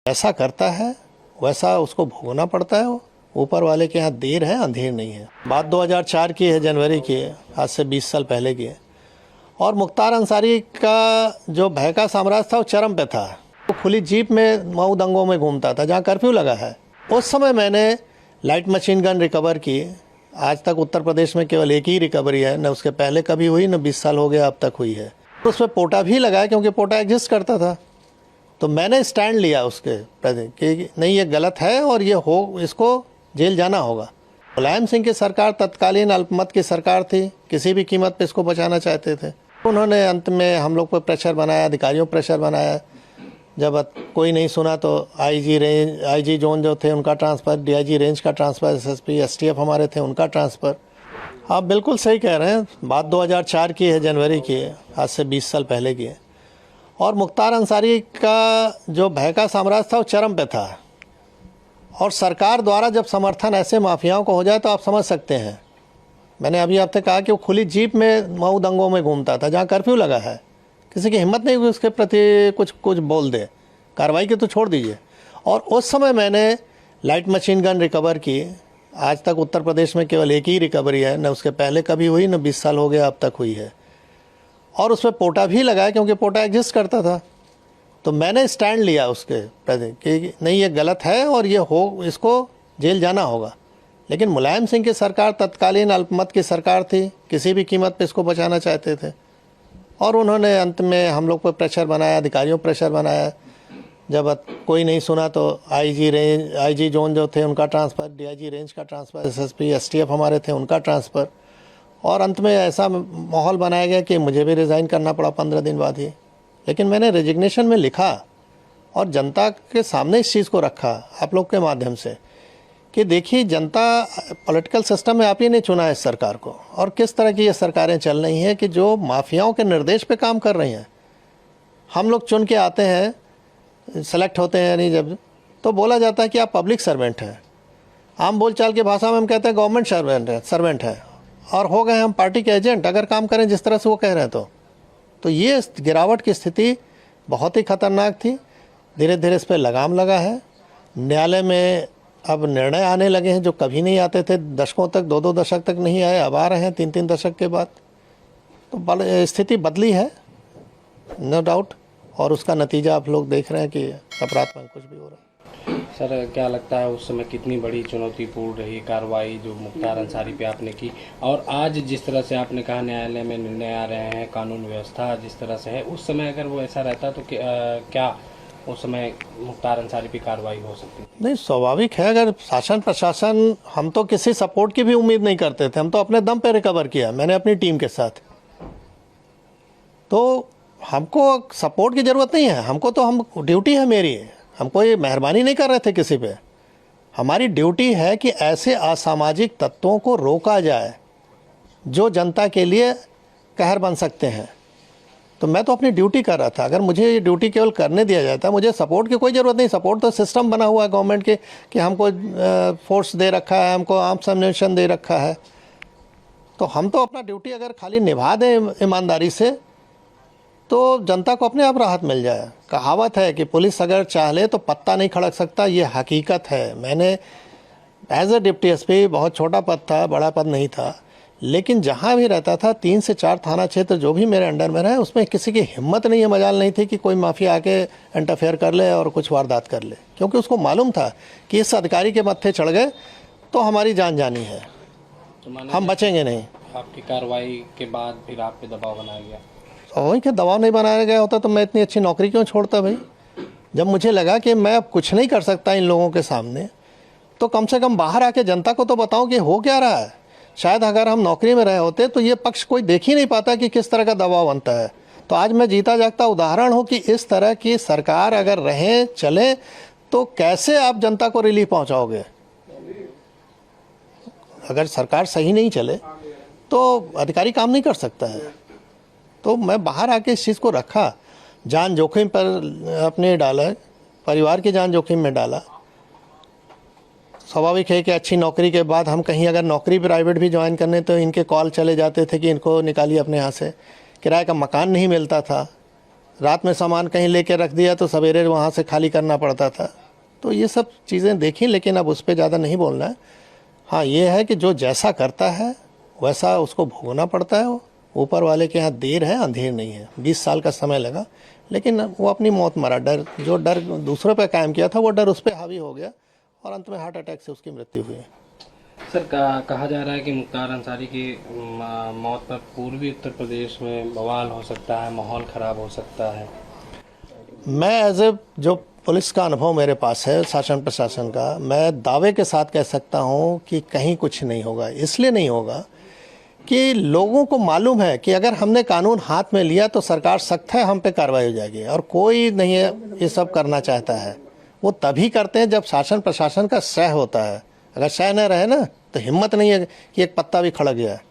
ऐसा करता है वैसा उसको भोगना पड़ता है। ऊपर वाले के यहाँ देर है अंधेर नहीं है। बात 2004 की है, जनवरी की है, आज से 20 साल पहले की है। और मुख्तार अंसारी का जो भय का साम्राज्य था वो चरम पे था। वो खुली जीप में मऊ दंगों में घूमता था जहाँ कर्फ्यू लगा है। उस समय मैंने लाइट मशीन गन रिकवर की। आज तक उत्तर प्रदेश में केवल एक ही रिकवरी है, न उसके पहले कभी हुई, न 20 साल हो गया अब तक हुई है। उसमें पोटा भी लगाया क्योंकि पोटा एग्जिस्ट करता था। तो मैंने स्टैंड लिया उसके प्रति कि नहीं, ये गलत है और ये इसको जेल जाना होगा। मुलायम सिंह की सरकार तत्कालीन अल्पमत की सरकार थी, किसी भी कीमत पे इसको बचाना चाहते थे। उन्होंने अंत में हम लोग पर प्रेशर बनाया, अधिकारियों पर प्रेशर बनाया। जब कोई नहीं सुना तो आईजी जोन जो थे उनका ट्रांसफ़र, डीआईजी रेंज का ट्रांसफ़र, एसएसपी एसटीएफ हमारे थे उनका ट्रांसफ़र। आप बिल्कुल सही कह रहे हैं। बात 2004 की है, जनवरी की है, आज से 20 साल पहले की है। और मुख्तार अंसारी का जो भय का साम्राज्य था वो चरम पे था। और सरकार द्वारा जब समर्थन ऐसे माफियाओं को हो जाए तो आप समझ सकते हैं। मैंने अभी आपसे कहा कि वो खुली जीप में मऊ दंगों में घूमता था जहाँ कर्फ्यू लगा है। किसी की हिम्मत नहीं हुई उसके प्रति कुछ बोल दे, कार्रवाई की तो छोड़ दीजिए। और उस समय मैंने लाइट मशीन गन रिकवर की। आज तक उत्तर प्रदेश में केवल एक ही रिकवरी है, न उसके पहले कभी हुई, न 20 साल हो गया अब तक हुई है। और उसमें पोटा भी लगाया क्योंकि पोटा एग्जिस्ट करता था। तो मैंने स्टैंड लिया उसके प्रति कि नहीं, ये गलत है और ये इसको जेल जाना होगा। लेकिन मुलायम सिंह की सरकार तत्कालीन अल्पमत की सरकार थी, किसी भी कीमत पे इसको बचाना चाहते थे। और उन्होंने अंत में हम लोग पर प्रेशर बनाया, अधिकारियों पर प्रेशर बनाया। जब कोई नहीं सुना तो आईजी जोन जो थे उनका ट्रांसफ़र, डीआईजी रेंज का ट्रांसफ़र, एसएसपी एसटीएफ हमारे थे उनका ट्रांसफ़र। और अंत में ऐसा माहौल बनाया गया कि मुझे भी रिज़ाइन करना पड़ा 15 दिन बाद ही। लेकिन मैंने रेजिग्नेशन में लिखा और जनता के सामने इस चीज़ को रखा आप लोग के माध्यम से कि देखिए, जनता पॉलिटिकल सिस्टम में आप ही ने चुना है इस सरकार को। और किस तरह की ये सरकारें चल रही हैं कि जो माफियाओं के निर्देश पे काम कर रही हैं। हम लोग चुन के आते हैं, सेलेक्ट होते हैं, यानी जब तो बोला जाता है कि आप पब्लिक सर्वेंट हैं। आम बोलचाल की भाषा में हम कहते हैं गवर्नमेंट सर्वेंट है और हो गए हम पार्टी के एजेंट अगर काम करें जिस तरह से वो कह रहे हैं। तो ये गिरावट की स्थिति बहुत ही खतरनाक थी। धीरे धीरे इस पर लगाम लगा है। न्यायालय में अब निर्णय आने लगे हैं जो कभी नहीं आते थे, दशकों तक, 2-2 दशक तक नहीं आए, अब आ रहे हैं 3-3 दशक के बाद। तो स्थिति बदली है, नो डाउट। और उसका नतीजा आप लोग देख रहे हैं कि अपराध में कुछ भी हो रहा है। सर, क्या लगता है उस समय कितनी बड़ी चुनौतीपूर्ण रही कार्रवाई जो मुख्तार अंसारी पे आपने की, और आज जिस तरह से आपने कहा न्यायालय में निर्णय आ रहे हैं, कानून व्यवस्था जिस तरह से है, उस समय अगर वो ऐसा रहता तो क्या उस समय मुख्तार अंसारी पे कार्रवाई हो सकती? नहीं, स्वाभाविक है। अगर शासन प्रशासन, हम तो किसी सपोर्ट की भी उम्मीद नहीं करते थे, हम तो अपने दम पे रिकवर किया, मैंने अपनी टीम के साथ। तो हमको सपोर्ट की ज़रूरत नहीं है। हमको तो हम ड्यूटी है मेरी, हम कोई मेहरबानी नहीं कर रहे थे किसी पे। हमारी ड्यूटी है कि ऐसे असामाजिक तत्वों को रोका जाए जो जनता के लिए कहर बन सकते हैं। तो मैं तो अपनी ड्यूटी कर रहा था। अगर मुझे ये ड्यूटी केवल करने दिया जाता, मुझे सपोर्ट की कोई ज़रूरत नहीं। सपोर्ट तो सिस्टम बना हुआ है गवर्नमेंट के कि हमको फोर्स दे रखा है, हमको आर्म्स एम्युनिशन दे रखा है। तो हम तो अपना ड्यूटी अगर खाली निभा दें ईमानदारी से तो जनता को अपने आप राहत मिल जाए। कहावत है कि पुलिस अगर चाह ले तो पत्ता नहीं खड़क सकता, ये हकीकत है। मैंने एज ए डिप्टी एसपी, बहुत छोटा पद था, बड़ा पद नहीं था, लेकिन जहाँ भी रहता था 3 से 4 थाना क्षेत्र जो भी मेरे अंडर में रहे, उसमें किसी की हिम्मत नहीं है, मजाल नहीं थी कि कोई माफिया आके इंटरफेयर कर ले और कुछ वारदात कर ले। क्योंकि उसको मालूम था कि इस अधिकारी के मत्थे चढ़ गए तो हमारी जान जानी है, हम बचेंगे नहीं। आपकी कार्रवाई के बाद फिर आप पे दबाव बनाया गया? वही कि दबाव नहीं बनाया गया होता तो मैं इतनी अच्छी नौकरी क्यों छोड़ता भाई। जब मुझे लगा कि मैं अब कुछ नहीं कर सकता इन लोगों के सामने, तो कम से कम बाहर आके जनता को तो बताऊं कि हो क्या रहा है। शायद अगर हम नौकरी में रहे होते तो ये पक्ष कोई देख ही नहीं पाता कि किस तरह का दबाव बनता है। तो आज मैं जीता जागता उदाहरण हूँ कि इस तरह की सरकार अगर रहे चले तो कैसे आप जनता को रिलीफ पहुँचाओगे। अगर सरकार सही नहीं चले तो अधिकारी काम नहीं कर सकता है। तो मैं बाहर आके इस चीज़ को रखा, जान जोखिम पर अपने डाला, परिवार की जान जोखिम में डाला। स्वाभाविक है कि अच्छी नौकरी के बाद हम कहीं अगर नौकरी प्राइवेट भी ज्वाइन करने तो इनके कॉल चले जाते थे कि इनको निकालिए अपने यहाँ से। किराए का मकान नहीं मिलता था, रात में सामान कहीं लेके रख दिया तो सवेरे वहाँ से खाली करना पड़ता था। तो ये सब चीज़ें देखी, लेकिन अब उस पर ज़्यादा नहीं बोलना है। हाँ, ये है कि जो जैसा करता है वैसा उसको भोगना पड़ता है। वो ऊपर वाले के यहाँ देर है अंधेर नहीं है। 20 साल का समय लगा, लेकिन वो अपनी मौत मरा। जो डर दूसरों पे कायम किया था वो डर उस पर हावी हो गया और अंत में हार्ट अटैक से उसकी मृत्यु हुई। सर कहा जा रहा है कि मुख्तार अंसारी की मौत पर पूर्वी उत्तर प्रदेश में बवाल हो सकता है, माहौल ख़राब हो सकता है। मैं एज ए जो पुलिस का अनुभव मेरे पास है, शासन प्रशासन का, मैं दावे के साथ कह सकता हूँ कि कहीं कुछ नहीं होगा। इसलिए नहीं होगा कि लोगों को मालूम है कि अगर हमने कानून हाथ में लिया तो सरकार सख्त है, हम पे कार्रवाई हो जाएगी। और कोई नहीं है ये सब करना चाहता है। वो तभी करते हैं जब शासन प्रशासन का सह होता है। अगर सह न रहे ना तो हिम्मत नहीं है कि एक पत्ता भी खड़क गया है।